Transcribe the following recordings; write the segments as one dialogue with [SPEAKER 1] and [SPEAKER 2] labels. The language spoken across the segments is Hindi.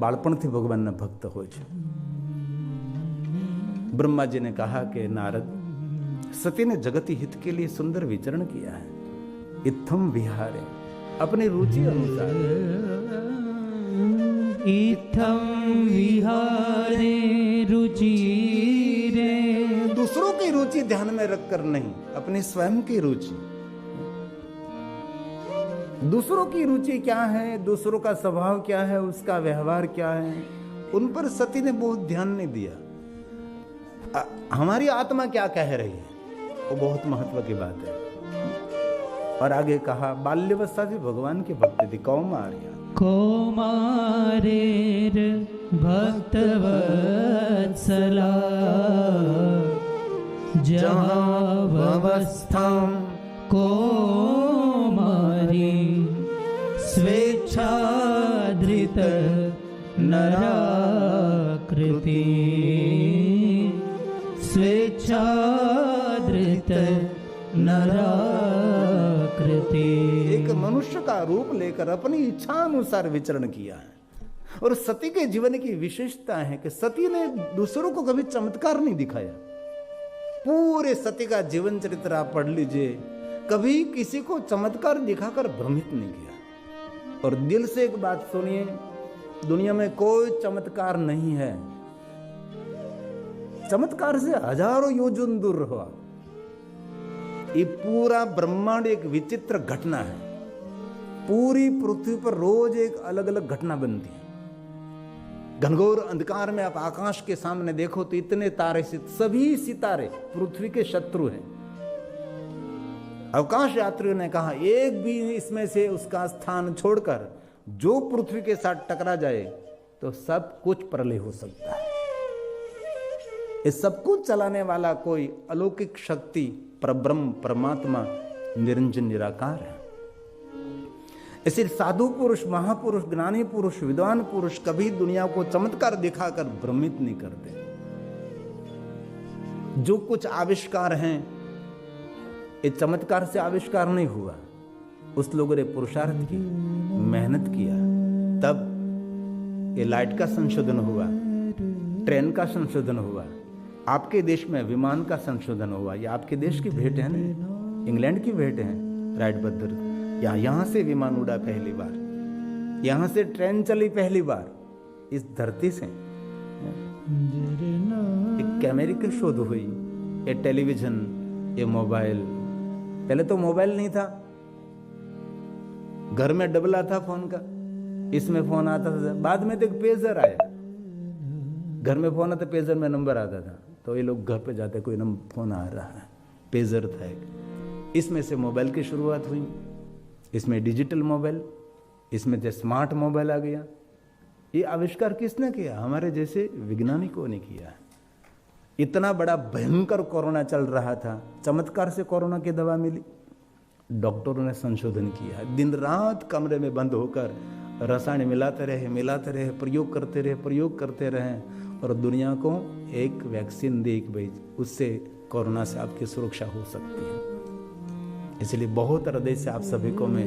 [SPEAKER 1] બાળપણથી ભગવાનના ભક્ત હોય છે. ब्रह्माजी ने कहा कि नारद, सती ने जगती हित के लिए सुंदर विचरण किया है. इत्थम विहारे, अपनी रुचि अनुसार.
[SPEAKER 2] इत्थम विहारे रुचि रे,
[SPEAKER 1] दूसरों की रुचि ध्यान में रखकर नहीं, अपनी स्वयं की रुचि. दूसरों की रुचि क्या है, दूसरों का स्वभाव क्या है, उसका व्यवहार क्या है, उन पर सती ने बहुत ध्यान नहीं दिया. हमारी आत्मा क्या कह रही है, वो बहुत महत्व की बात है. और आगे कहा, बाल्यवस्था से भगवान के भक्त थी. कौमार्या,
[SPEAKER 2] कौमारेर भक्तवत्सला, जहावस्थां कौमारी, स्वेच्छाधृत नराकृति, स्वेच्छाधृत नराकृति.
[SPEAKER 1] एक मनुष्य का रूप लेकर अपनी इच्छा अनुसार विचरण किया है. और सती के जीवन की विशेषता है कि सती ने दूसरों को कभी चमत्कार नहीं दिखाया. पूरे सती का जीवन चरित्र आप पढ़ लीजिए, कभी किसी को चमत्कार दिखाकर भ्रमित नहीं किया. और दिल से एक बात सुनिए, दुनिया में कोई चमत्कार नहीं है. चमत्कार से हजारों योजन दूर हुआ. ये पूरा ब्रह्मांड एक विचित्र घटना है. पूरी पृथ्वी पर रोज एक अलग अलग घटना बनती है. घनघोर अंधकार में आप आकाश के सामने देखो तो इतने तारे, सभी सितारे पृथ्वी के शत्रु हैं. अवकाश यात्रियों ने कहा, एक भी इसमें से उसका स्थान छोड़कर जो पृथ्वी के साथ टकरा जाए तो सब कुछ प्रलय हो सकता है. इस सब कुछ चलाने वाला कोई अलौकिक शक्ति, परब्रह्म, परमात्मा, निरंजन, निराकार है. इसलिए साधु पुरुष, महापुरुष, ज्ञानी पुरुष, विद्वान पुरुष कभी दुनिया को चमत्कार दिखाकर भ्रमित नहीं करते. जो कुछ आविष्कार हैं, ये चमत्कार से आविष्कार नहीं हुआ. उस लोगों ने पुरुषार्थ की, मेहनत किया, तब ये लाइट का संशोधन हुआ, ट्रेन का संशोधन हुआ, आपके देश में विमान का संशोधन हुआ. ये आपके देश की भेंट है ना, इंग्लैंड की भेंट है. राइट बद्र, यहाँ से विमान उड़ा पहली बार, यहाँ से ट्रेन चली पहली बार इस धरती से. एक कैमरे की शोध हुई, ये टेलीविजन, ये मोबाइल. पहले तो मोबाइल नहीं था, घर में डबला था फोन का, इसमें फोन आता था. बाद में तो एक पेजर आया, घर में फोन आता, पेजर में नंबर आता था. तो ये लोग घर पे जाते, कोई नंबर फोन आ रहा है, पेजर था एक. इसमें से मोबाइल की शुरुआत हुई, इसमें डिजिटल मोबाइल, इसमें से स्मार्ट मोबाइल आ गया. ये आविष्कार किसने किया? हमारे जैसे वैज्ञानिकों ने किया. इतना बड़ा भयंकर कोरोना चल रहा था, चमत्कार से कोरोना की दवा मिली. डॉक्टरों ने संशोधन किया, दिन रात कमरे में बंद होकर रसायन मिलाते रहे, प्रयोग करते रहे और दुनिया को एक वैक्सीन दी कि भाई उससे कोरोना से आपकी सुरक्षा हो सकती है. इसलिए बहुत हृदय से आप सभी को मैं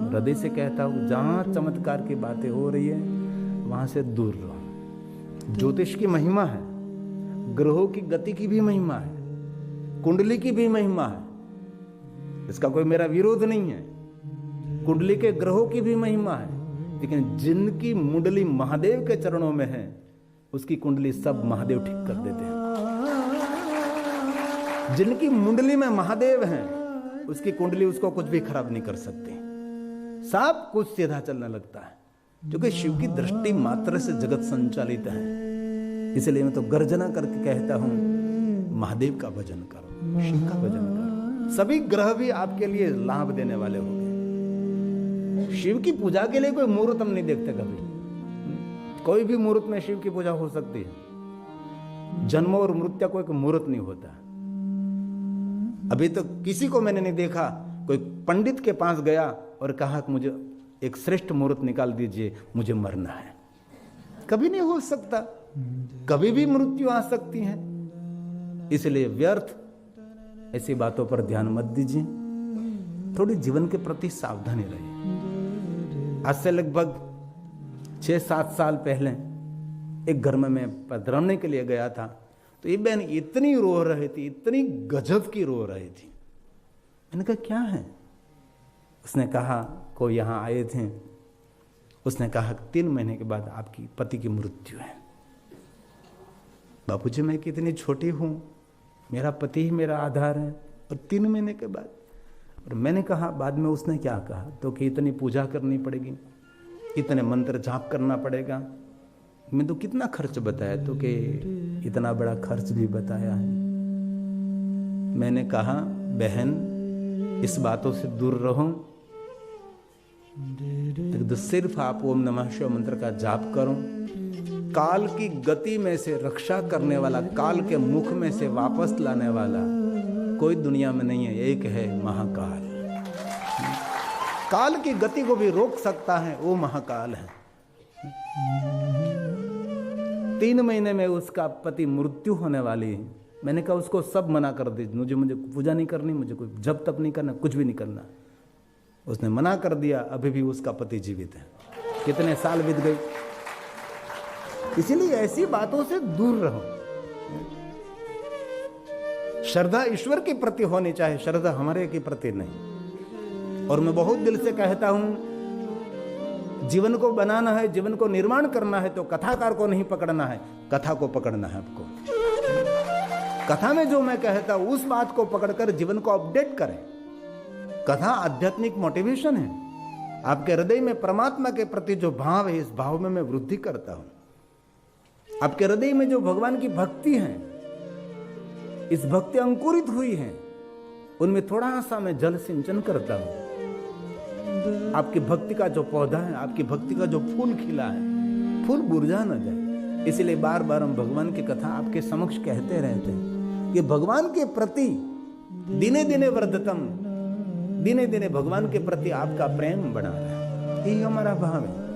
[SPEAKER 1] हृदय से कहता हूँ, जहाँ चमत्कार की बातें हो रही है वहाँ से दूर रहो. ज्योतिष की महिमा है, ग्रहों की गति की भी महिमा है, कुंडली की भी महिमा है. इसका कोई मेरा विरोध नहीं है. कुंडली के ग्रहों की भी महिमा है, लेकिन जिनकी मुंडली महादेव के चरणों में है, उसकी कुंडली सब महादेव ठीक कर देते हैं. जिनकी मुंडली में महादेव है, उसकी कुंडली उसको कुछ भी खराब नहीं कर सकती. सब कुछ सीधा चलने लगता है, क्योंकि शिव की दृष्टि मात्र से जगत संचालित है. इसलिए मैं तो गर्जना करके कहता हूं, महादेव का भजन करो, शिव का भजन करो. सभी ग्रह भी आपके लिए लाभ देने वाले होंगे. शिव की पूजा के लिए कोई मुहूर्त हम नहीं देखते कभी. कोई भी मुहूर्त में शिव की पूजा हो सकती है. जन्म और मृत्यु को एक मुहूर्त नहीं होता. अभी तो किसी को मैंने नहीं देखा कोई पंडित के पास गया और कहा कि मुझे एक श्रेष्ठ मुहूर्त निकाल दीजिए, मुझे मरना है. कभी नहीं हो सकता, कभी भी मृत्यु आ सकती है. इसलिए व्यर्थ ऐसी बातों पर ध्यान मत दीजिए. थोड़ी जीवन के प्रति सावधानी रहिए. आज से लगभग 6-7 साल पहले एक घर में मैं पधराने के लिए गया था, तो ये बहन इतनी रो रही थी, इतनी गजब की रो रही थी। मैंने कहा क्या है? उसने कहा कोई यहाँ आए थे, उसने कहा 3 महीने के बाद आपकी पति की मृत्यु है। बापूजी मैं कितनी छोटी हूँ, मेरा पति ही मेरा आधार है, और 3 महीने के बाद। और मैंने कहा बाद में उसने क्या कहा, तो कि इतनी पूजा करनी पड़ेगी, इतने मंत्र जाप करना पड़ेगा। मैं तो कितना खर्च बताया, तो कि इतना बड़ा खर्च भी बताया है। मैंने कहा बहन इस बातों से दूर रहो, तो सिर्फ आप ओम नमः शिवाय मंत्र का जाप करो। काल की गति में से रक्षा करने वाला, काल के मुख में से वापस लाने वाला कोई दुनिया में नहीं है, एक है महाकाल। काल की गति को भी रोक सकता है वो महाकाल है। 3 महीने में उसका पति मृत्यु होने वाली है। मैंने कहा उसको सब मना कर दीजिए, मुझे पूजा नहीं करनी, मुझे कोई जब तप नहीं करना, कुछ भी नहीं करना। उसने मना कर दिया। अभी भी उसका पति जीवित है, कितने साल बीत गए। इसीलिए ऐसी बातों से दूर रहो। श्रद्धा ईश्वर के प्रति होनी चाहिए, श्रद्धा हमारे के प्रति नहीं। और मैं बहुत दिल से कहता हूं, जीवन को बनाना है, जीवन को निर्माण करना है, तो कथाकार को नहीं पकड़ना है, कथा को पकड़ना है आपको। कथा में जो मैं कहता हूं उस बात को पकड़कर जीवन को अपडेट करें। कथा आध्यात्मिक मोटिवेशन है। आपके हृदय में परमात्मा के प्रति जो भाव है, इस भाव में मैं वृद्धि करता हूं। आपके हृदय में जो भगवान की भक्ति है, इस भक्ति अंकुरित हुई है, उनमें थोड़ा सा मैं जल सिंचन करता हूं। आपकी भक्ति का जो पौधा है, आपकी भक्ति का जो फूल खिला है, फूल मुरझा न जाए। इसलिए बार बार हम भगवान की कथा आपके समक्ष कहते रहते हैं कि भगवान के प्रति दिने दिने वर्धतम, दिने दिने भगवान के प्रति आपका प्रेम बढ़ा रहा है। यही हमारा भाव है।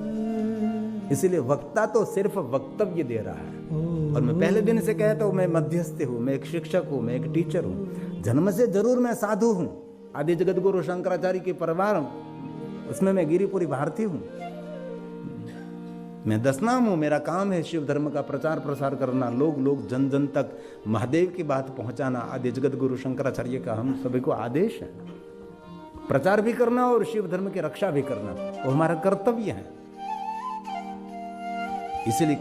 [SPEAKER 1] इसलिए वक्ता तो सिर्फ वक्तव्य दे रहा है। और मैं पहले दिन से कहता हूं, मैं मध्यस्थ हूं, मैं एक शिक्षक हूं, मैं एक टीचर हूं। जन्म से जरूर मैं साधु हूं, आदि जगत गुरु शंकराचार्य के परिवार हूं, उसमें मैं गिरिपुरी भारतीय हूं। मैं 10 नाम हूं। मेरा काम है शिव धर्म का प्रचार प्रसार करना, लोग जन जन तक महादेव की बात पहुंचाना। आदि जगत गुरु शंकराचार्य का हम सभी को आदेश है, प्रचार भी करना और शिव धर्म की रक्षा भी करना, वो हमारा कर्तव्य है। इसलिए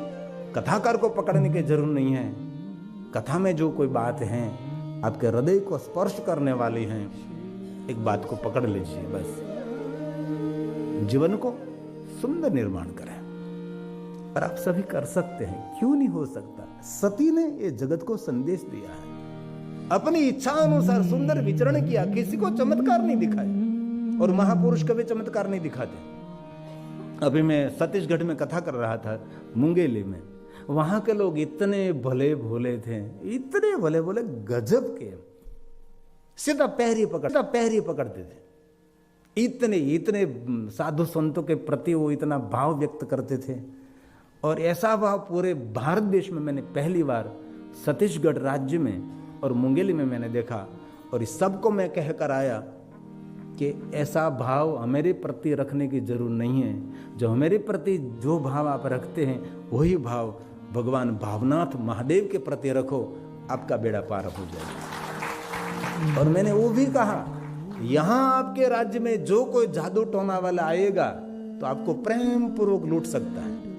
[SPEAKER 1] कथाकार को पकड़ने की जरूरत नहीं है। कथा में जो कोई बात है आपके हृदय को स्पर्श करने वाली है, एक बात को पकड़ लीजिए, बस जीवन को सुंदर निर्माण करें। और आप सभी कर सकते हैं, क्यों नहीं हो सकता। सती ने ये जगत को संदेश दिया है, अपनी इच्छा अनुसार सुंदर विचरण किया, किसी को चमत्कार नहीं दिखाए। और महापुरुष कभी चमत्कार नहीं दिखाते। अभी मैं छत्तीसगढ़ में कथा कर रहा था, मुंगेली में। वहां के लोग इतने भले भोले थे, इतने भले भोले, गजब के। सीधा पैरी पकड़ते थे। इतने साधु संतों के प्रति वो इतना भाव व्यक्त करते थे। और ऐसा भाव पूरे भारत देश में मैंने पहली बार छत्तीसगढ़ राज्य में और मुंगेली में मैंने देखा। और इस सबको मैं कह कर आया कि ऐसा भाव हमारे प्रति रखने की जरूरत नहीं है। जो हमारे प्रति जो भाव आप रखते हैं, वही भाव भगवान भावनाथ महादेव के प्रति रखो, आपका बेड़ा पार हो जाएगा। और मैंने वो भी कहा, यहां आपके राज्य में जो कोई जादू टोना वाला आएगा तो आपको प्रेम पूर्वक लूट सकता है।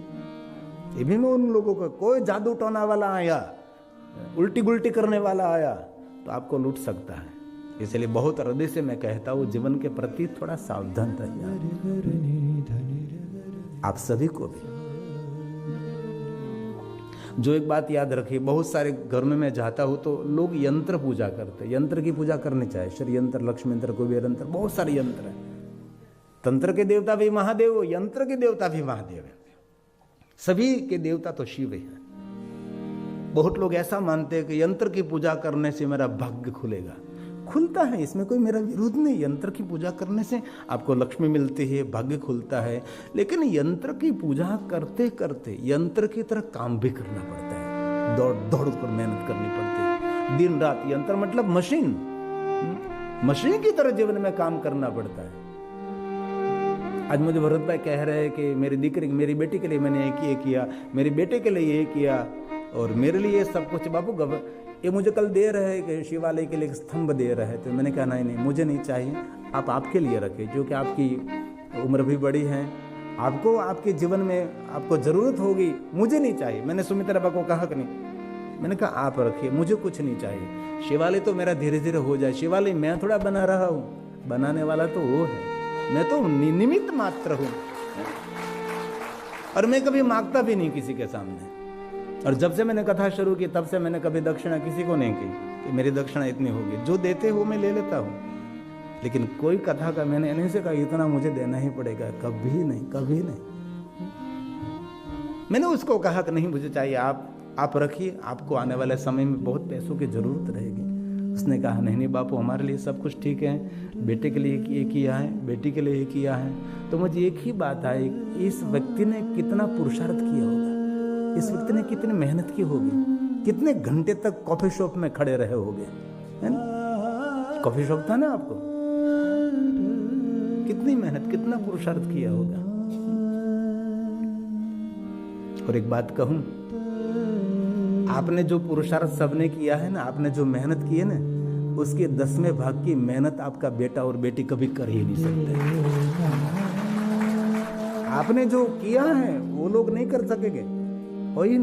[SPEAKER 1] ये भी मैं उन लोगों को, कोई जादू टोना वाला आया, उल्टी गुल्टी करने वाला आया तो आपको लूट सकता है। इसलिए बहुत हृदय से मैं कहता हूं, जीवन के प्रति थोड़ा सावधान रहिए। आप सभी को भी जो एक बात याद रखिए, बहुत सारे घर में मैं जाता हूं तो लोग यंत्र पूजा करते हैं। यंत्र की पूजा करनी चाहिए, श्री यंत्र, लक्ष्मी यंत्र, कुबेर यंत्र, बहुत सारे यंत्र हैं। तंत्र के देवता भी महादेव, यंत्र के देवता भी महादेव है। सभी के देवता तो शिव है। बहुत लोग ऐसा मानते हैं कि यंत्र की पूजा करने से मेरा भाग्य खुलेगा। खुलता है, इसमें कोई मेरा विरोध नहीं। यंत्र की पूजा करने से आपको लक्ष्मी मिलती है, भाग्य खुलता है। लेकिन यंत्र की पूजा करते करते यंत्र की तरह काम भी करना पड़ता है। दौड़ कर मेहनत करनी पड़ती है, दिन रात। यंत्र मतलब मशीन की तरह जीवन में काम करना पड़ता है। आज मुझे भरत भाई कह रहे हैं कि मेरी दीकरी मेरी बेटी के लिए मैंने ये किया, मेरी बेटे के लिए ये किया और मेरे लिए सब कुछ। बापू ये मुझे कल दे रहे हैं कि शिवालय के लिए एक स्तंभ दे रहे हैं, तो मैंने कहा नहीं मुझे नहीं चाहिए, आप आपके लिए रखें, जो कि आपकी उम्र भी बड़ी है, आपको आपके जीवन में आपको ज़रूरत होगी, मुझे नहीं चाहिए। मैंने सुमित्रा बा को कहा कि नहीं, मैंने कहा आप रखिए, मुझे कुछ नहीं चाहिए। शिवालय तो मेरा धीरे धीरे हो जाए, शिवालय मैं थोड़ा बना रहा हूँ, बनाने वाला तो वो है, मैं तो निमित्त मात्र हूँ। और मैं कभी मांगता भी नहीं किसी के सामने। और जब से मैंने कथा शुरू की तब से मैंने कभी दक्षिणा किसी को नहीं की कि मेरी दक्षिणा इतनी होगी, जो देते वो मैं ले लेता हूँ। लेकिन कोई कथा का मैंने नहीं से कहा इतना मुझे देना ही पड़ेगा, कभी नहीं, कभी नहीं। मैंने उसको कहा कि नहीं मुझे चाहिए, आप रखिए, आपको आने वाले समय में बहुत पैसों की जरूरत रहेगी। उसने कहा नहीं बापू हमारे लिए सब कुछ ठीक है, बेटे के लिए ये किया है, बेटी के लिए ये किया है। तो मुझे एक ही बात आई, इस व्यक्ति ने कितना पुरुषार्थ किया होगा, इस व्यक्ति ने कितनी मेहनत की होगी, कितने घंटे तक कॉफी शॉप में खड़े रहे होंगे, है ना? कॉफी शॉप था ना आपको, कितनी मेहनत कितना पुरुषार्थ किया होगा। और एक बात कहूं, आपने जो पुरुषार्थ सबने किया है ना, आपने जो मेहनत की है ना, उसके 10वें भाग की मेहनत आपका बेटा और बेटी कभी कर ही नहीं सकते। आपने जो किया है वो लोग नहीं कर सकेंगे, हो ही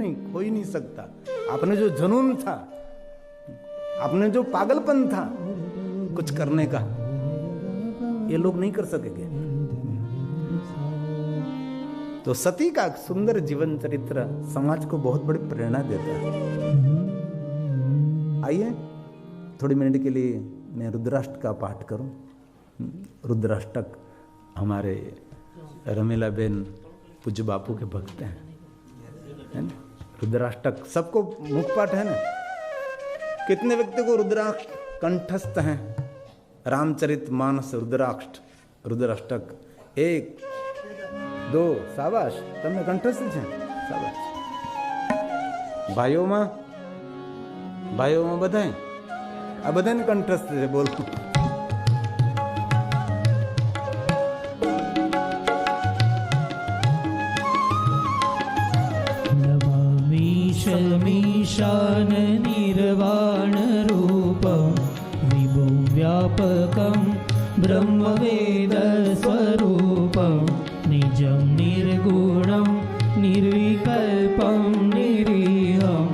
[SPEAKER 1] नहीं सकता। आपने जो जुनून था, आपने जो पागलपन था कुछ करने का, ये लोग नहीं कर सकेंगे। तो सती का सुंदर जीवन चरित्र समाज को बहुत बड़ी प्रेरणा देता है। आइए थोड़ी मिनट के लिए मैं रुद्राष्टक का पाठ करूं। रुद्राष्टक हमारे रमीला बेन पूज्य बापू के भक्त हैं, है ना? रुद्राष्टक सबको मुख पाठ है ना। कितने व्यक्ति को रुद्राष्टक कंठस्थ हैं? रामचरित मानस रुद्राष्टक 1 2 शाबाश, तमने कंठस्थ છે, શાબાશ। ભાઈઓમાં બધાય આ બધાને કંઠસ્થ છે, બોલો।
[SPEAKER 2] मीशान निर्वाण रूपं विभुं व्यापकं ब्रह्मवेद स्वरूपं निजं निर्गुणं निर्विकल्पं निरीहं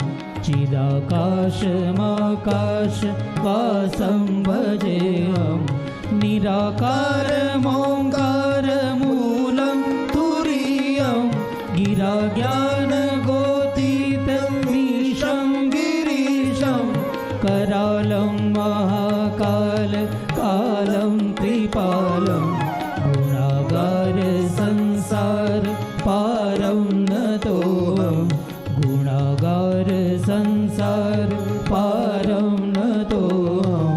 [SPEAKER 2] चिदाकाशमाकाशवासं भजेऽहं निराकारमोङ्कारमूलं तुरीयं गिराज्ञानगोतीतमीशं गिरीशं करालं महाकाल कालं त्रिपालं गुणागार संसार पारं नतोऽहं गुणागार संसार पारं नतोऽहं।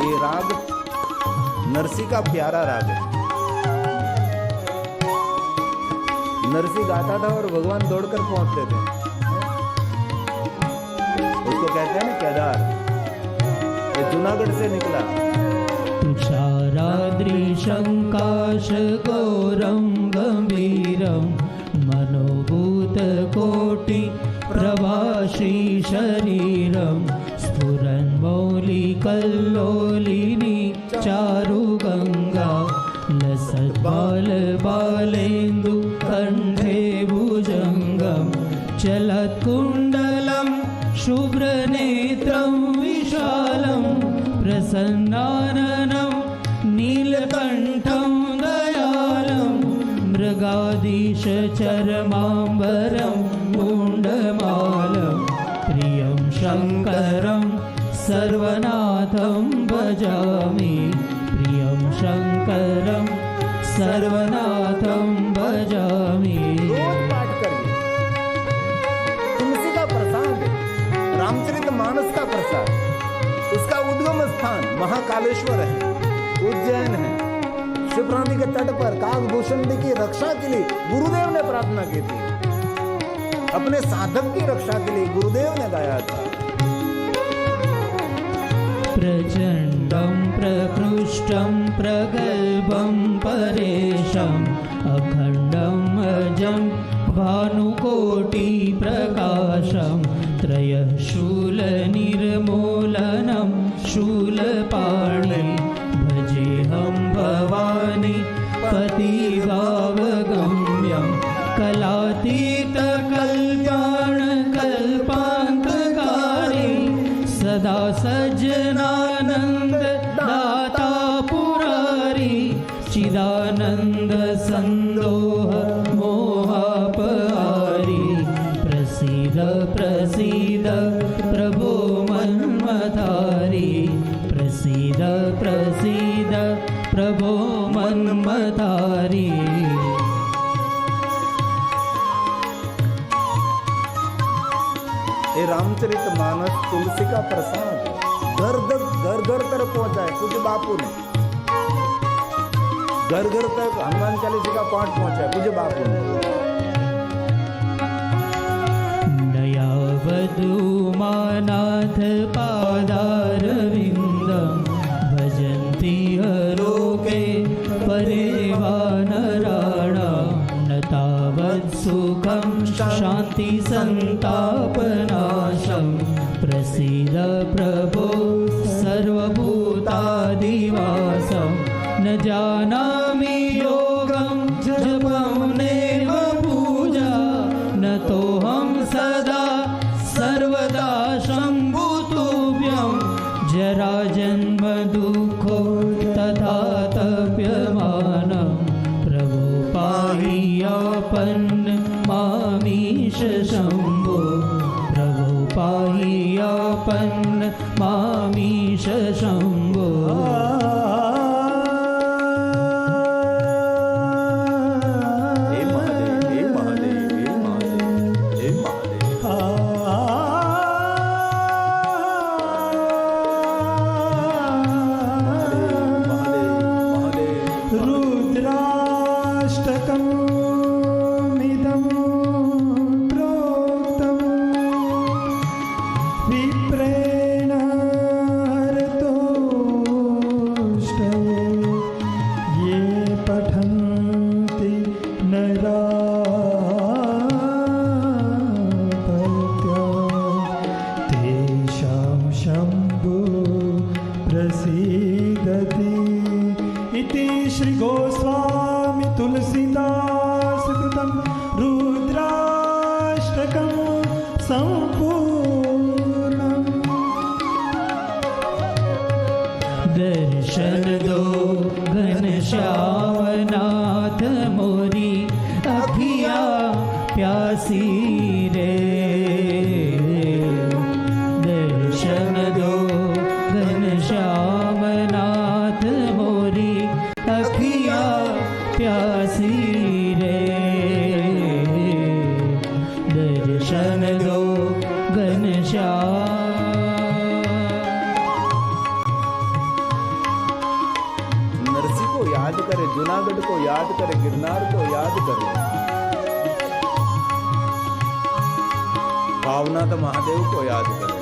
[SPEAKER 1] ये राग नरसी का प्यारा राग है। नरसी गाता था और भगवान दौड़कर पहुंचते थे। उसको कहते हैं ना केदार, ये जूनागढ़ से निकला।
[SPEAKER 2] तुषाराद्रिशङ्काशगौरं गम्भीरं मनोभूतकोटि प्रभाषी शरीरं स्फुरन् मौलिकल्लोलिनी चारुगङ्गा लसद्बालबालेन्दु कण्ठे भुजङ्गं चलत्कुण्डलं शुभ्रनेत्रं विशालं प्रसन्नाननं नीलकण्ठं दयालं मृगाधीशचरमाम्बरं मुण्डमालं प्रियं शङ्करं सर्वनाथं भजामि प्रियं शङ्करं सर्वनाथं भजामि।
[SPEAKER 1] रोज पाठ करिए। तुलसी का प्रसाद, रामचरित मानस का प्रसाद, उसका उद्गम स्थान महाकालेश्वर है, उज्जैन है। शिवप्रांति के तट पर काकभूषण की रक्षा के लिए गुरुदेव ने प्रार्थना की थी। अपने साधक की रक्षा के लिए गुरुदेव ने गाया था।
[SPEAKER 2] प्रचंडं प्रकृष्टं प्रगल्भं परेशम् अखण्डम् अजं भानुकोटिप्रकाशं त्रयशूलनिर्मूलनं शूलपाणि भजेऽहं भवानी पतिभावगम्यं कलातीतकल्याणकल्पान्तकारी सदा सज्जनानन्द दाता पुरारी चिदानन्द सन्दोह मोहापहारी प्रसीद प्रसीद प्रभो मन्मथारी प्रसीद प्रसीद प्रभो मन्मथारी
[SPEAKER 1] ये रामचरितमानस तुलसी का प्रसाद घर घर तक पहुंचा है पूज्य बापू ने। घर घर तक हनुमान चालीसा का पाठ पहुंचा है पूज्य बापू ने।
[SPEAKER 2] नया वधूमानाथ पादारविन्दं भजन्ति लोके परिवानराणां न तावत् सुखं शान्ति सन्तापनाशं प्रसीद प्रभो सर्वभूतादिवासं न जानामि योगं जपं नैव पूजा न तोऽहं सदा सर्वदा शम्भुतुभ्यं जराजन्म दुःखो तथा तप्यमानं प्रभो पाहि आपन्न मामीश शम्भो प्रभो पाहि आपन्न मामीश शम्भो
[SPEAKER 3] श्री गोस्वामी तुलसीदास कृतं रुद्राष्टकं संपूर्णम्।
[SPEAKER 2] दर्शन दो घनश्यामनाथ मोरी अखिया प्यासी रे दर्शन दो घनश्यामनाथ मोरी अखिया प्यासी रे दर्शन दो घनश्याम।
[SPEAKER 1] नरसी को याद करे, जूनागढ़ को याद करे, गिरनार को याद करे, भावनाथ महादेव को याद करे।